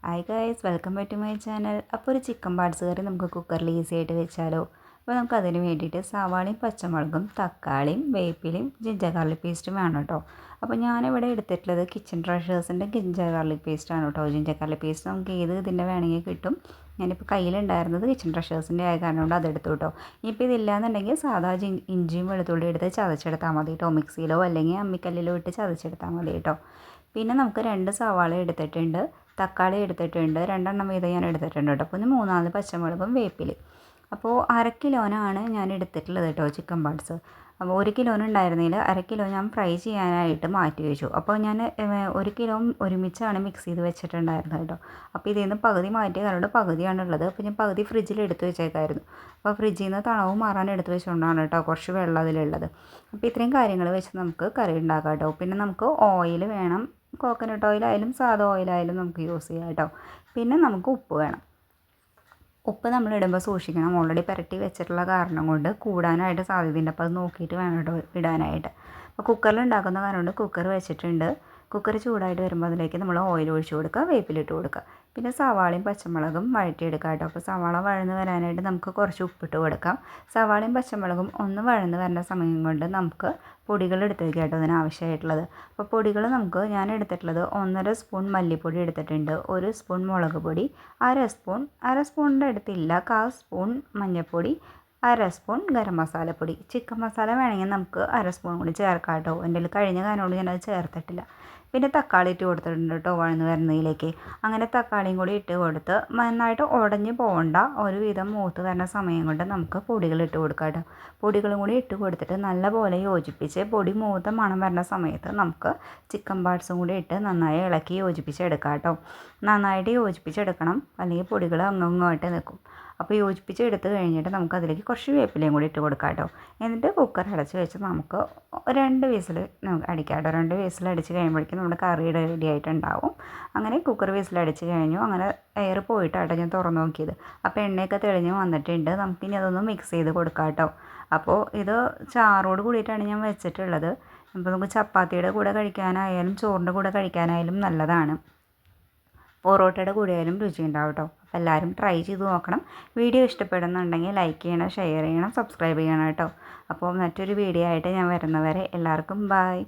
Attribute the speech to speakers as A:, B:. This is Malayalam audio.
A: Hi guys, welcome back to my channel. അപ്പോൾ ഒരു ചിക്കൻ പാർട്സ് കറി നമുക്ക് കുക്കറിൽ ഈസി ആയിട്ട് വെച്ചാലോ. അപ്പോൾ നമുക്ക് അതിന് വേണ്ടിയിട്ട് സവാളയും പച്ചമുളകും തക്കാളിയും വേപ്പിലയും ജിഞ്ചർ ഗാർലിക് പേസ്റ്റും വേണം കേട്ടോ. അപ്പോൾ ഞാനിവിടെ എടുത്തിട്ടുള്ളത് കിച്ചൺ ട്രഷേഴ്സിൻ്റെ ജിഞ്ചർ ഗാർലിക് പേസ്റ്റാണ് കേട്ടോ. ജിഞ്ചർ ഗാർലിക് പേസ്റ്റ് നമുക്ക് ഏത് ഇതിൻ്റെ വേണമെങ്കിൽ കിട്ടും. ഞാനിപ്പോൾ കയ്യിലുണ്ടായിരുന്നത് കിച്ചൺ ട്രഷേഴ്സിൻ്റെ ആയ കാരണം കൊണ്ട് അതെടുത്തു കേട്ടോ. ഇപ്പോൾ ഇതില്ലാന്നുണ്ടെങ്കിൽ സാധാ ഇഞ്ചിയും വെളുത്തുള്ളി എടുത്ത് ചതച്ചെടുത്താൽ മതി കേട്ടോ. മിക്സിയിലോ അല്ലെങ്കിൽ അമ്മിക്കല്ലിലോ ഇട്ട് ചതച്ചെടുത്താൽ മതി കേട്ടോ. പിന്നെ നമുക്ക് 2 സവാള എടുത്തിട്ടുണ്ട്, തക്കാളി എടുത്തിട്ടുണ്ട്, 2 എണ്ണം വീതം ഞാൻ എടുത്തിട്ടുണ്ട് കേട്ടോ. പിന്നെ 3-4 പച്ചമുളകും വേപ്പില. അപ്പോൾ 1/2 കിലോനാണ് ഞാൻ എടുത്തിട്ടുള്ളത് കേട്ടോ ചിക്കൻ പാർട്സ്. അപ്പോൾ 1 കിലോന് ഉണ്ടായിരുന്നതിൽ 1/2 കിലോ ഞാൻ ഫ്രൈ ചെയ്യാനായിട്ട് മാറ്റി വെച്ചു. അപ്പോൾ ഞാൻ 1 കിലോ ഒരുമിച്ചാണ് മിക്സ് ചെയ്ത് വെച്ചിട്ടുണ്ടായിരുന്നത് കേട്ടോ. അപ്പോൾ ഇതിൽ നിന്ന് പകുതി മാറ്റിയ കാരണം പകുതിയാണുള്ളത്. അപ്പോൾ ഞാൻ പകുതി ഫ്രിഡ്ജിൽ എടുത്ത് വെച്ചേക്കായിരുന്നു. അപ്പോൾ ഫ്രിഡ്ജിൽ നിന്ന് തണവ് മാറാൻ എടുത്ത് വെച്ചുകൊണ്ടാണ് കേട്ടോ കുറച്ച് വെള്ളം അതിലുള്ളത്. അപ്പോൾ ഇത്രയും കാര്യങ്ങൾ വെച്ച് നമുക്ക് കറി ഉണ്ടാക്കാം കേട്ടോ. പിന്നെ നമുക്ക് ഓയിൽ വേണം. കോക്കനട്ട് ഓയിലായാലും സാധാ ഓയിലായാലും നമുക്ക് യൂസ് ചെയ്യാം കേട്ടോ. പിന്നെ നമുക്ക് ഉപ്പ് വേണം. ഉപ്പ് നമ്മൾ ഇടുമ്പോൾ സൂക്ഷിക്കണം. ഓൾറെഡി പുരട്ടി വെച്ചിട്ടുള്ള കാരണം കൊണ്ട് കൂടാനായിട്ട് സാധ്യതയുണ്ട്. അപ്പോൾ അത് നോക്കിയിട്ട് വേണം കേട്ടോ ഇടാനായിട്ട്. അപ്പോൾ കുക്കറിൽ ഉണ്ടാക്കുന്ന കാരണം കൊണ്ട് കുക്കർ വെച്ചിട്ടുണ്ട്. കുക്കർ ചൂടായിട്ട് വരുമ്പോൾ അതിലേക്ക് നമ്മൾ ഓയിൽ ഒഴിച്ച് കൊടുക്കുക, വേപ്പിലിട്ട് കൊടുക്കുക. പിന്നെ സവാളയും പച്ചമുളകും വഴറ്റിയെടുക്കുക കേട്ടോ. അപ്പോൾ സവാള വഴന്ന് വരാനായിട്ട് നമുക്ക് കുറച്ച് ഉപ്പിട്ട് കൊടുക്കാം. സവാളയും പച്ചമുളകും ഒന്ന് വഴന്ന് വരുന്ന സമയം കൊണ്ട് നമുക്ക് പൊടികൾ എടുത്ത് വയ്ക്കുക കേട്ടോ അതിനാവശ്യമായിട്ടുള്ളത്. അപ്പോൾ പൊടികൾ ഞാൻ എടുത്തിട്ടുള്ളത് 1.5 സ്പൂൺ മല്ലിപ്പൊടി എടുത്തിട്ടുണ്ട്, 1 സ്പൂൺ മുളക് പൊടി, അര സ്പൂണിൻ്റെ അടുത്തില്ല 1/4 സ്പൂൺ മഞ്ഞൾപ്പൊടി, 1/2 സ്പൂൺ ഗരം മസാലപ്പൊടി. ചിക്കൻ മസാല വേണമെങ്കിൽ നമുക്ക് 1/2 സ്പൂൺ കൂടി ചേർക്കാം കേട്ടോ. എൻ്റെ കയ്യിൽ കഴിഞ്ഞ കാരണോട് ഞാനത് ചേർത്തിട്ടില്ല. പിന്നെ തക്കാളി ഇട്ട് കൊടുത്തിട്ടുണ്ട് കേട്ടോ വഴന്ന് വരുന്നതിലേക്ക്. അങ്ങനെ തക്കാളിയും കൂടി ഇട്ട് കൊടുത്ത് നന്നായിട്ട് ഉടഞ്ഞ് പോകണ്ട, ഒരുവിധം മൂത്ത് വരുന്ന സമയം കൊണ്ട് നമുക്ക് പൊടികൾ ഇട്ട് കൊടുക്കാം കേട്ടോ. പൊടികളും കൂടി ഇട്ട് കൊടുത്തിട്ട് നല്ലപോലെ യോജിപ്പിച്ച് പൊടി മൂത്ത മണം വരുന്ന സമയത്ത് നമുക്ക് ചിക്കൻ പാർട്സും കൂടി ഇട്ട് നന്നായി ഇളക്കി യോജിപ്പിച്ചെടുക്കാം കേട്ടോ. നന്നായിട്ട് യോജിപ്പിച്ചെടുക്കണം, അല്ലെങ്കിൽ പൊടികൾ അങ്ങോട്ട് നിൽക്കും. അപ്പോൾ യോജിപ്പിച്ചെടുത്ത് കഴിഞ്ഞിട്ട് നമുക്ക് അതിലേക്ക് കുറച്ച് വേപ്പിലയും കൂടി ഇട്ട് കൊടുക്കാം കേട്ടോ. എന്നിട്ട് കുക്കർ അടച്ച് വെച്ച് നമുക്ക് 2 വിസിൽ അടിക്കാം കേട്ടോ. 2 വിസിൽ അടിച്ച് കഴിയുമ്പോഴേക്കും നമ്മുടെ കറി റെഡി ആയിട്ടുണ്ടാവും. അങ്ങനെ കുക്കർ വിസിലടിച്ച് കഴിഞ്ഞു. അങ്ങനെ എയർ പോയിട്ടാട്ടോ ഞാൻ തുറന്ന് നോക്കിയത്. അപ്പോൾ എണ്ണയൊക്കെ തെളിഞ്ഞ് വന്നിട്ടുണ്ട്. നമുക്കിനി അതൊന്ന് മിക്സ് ചെയ്ത് കൊടുക്കാം കേട്ടോ. അപ്പോൾ ഇത് ചാറോട് കൂടിയിട്ടാണ് ഞാൻ വെച്ചിട്ടുള്ളത്. അപ്പോൾ നമുക്ക് ചപ്പാത്തിയുടെ കൂടെ കഴിക്കാനായാലും ചോറിൻ്റെ കൂടെ കഴിക്കാനായാലും നല്ലതാണ്. പൊറോട്ടയുടെ കൂടെയായാലും രുചി ഉണ്ടാവും കേട്ടോ. അപ്പോൾ എല്ലാവരും ട്രൈ ചെയ്ത് നോക്കണം. വീഡിയോ ഇഷ്ടപ്പെടുന്നുണ്ടെങ്കിൽ ലൈക്ക് ചെയ്യണം, ഷെയർ ചെയ്യണം, സബ്സ്ക്രൈബ് ചെയ്യണം കേട്ടോ. അപ്പോൾ മറ്റൊരു വീഡിയോ ആയിട്ട് ഞാൻ വരുന്നവരെ എല്ലാവർക്കും ബൈ.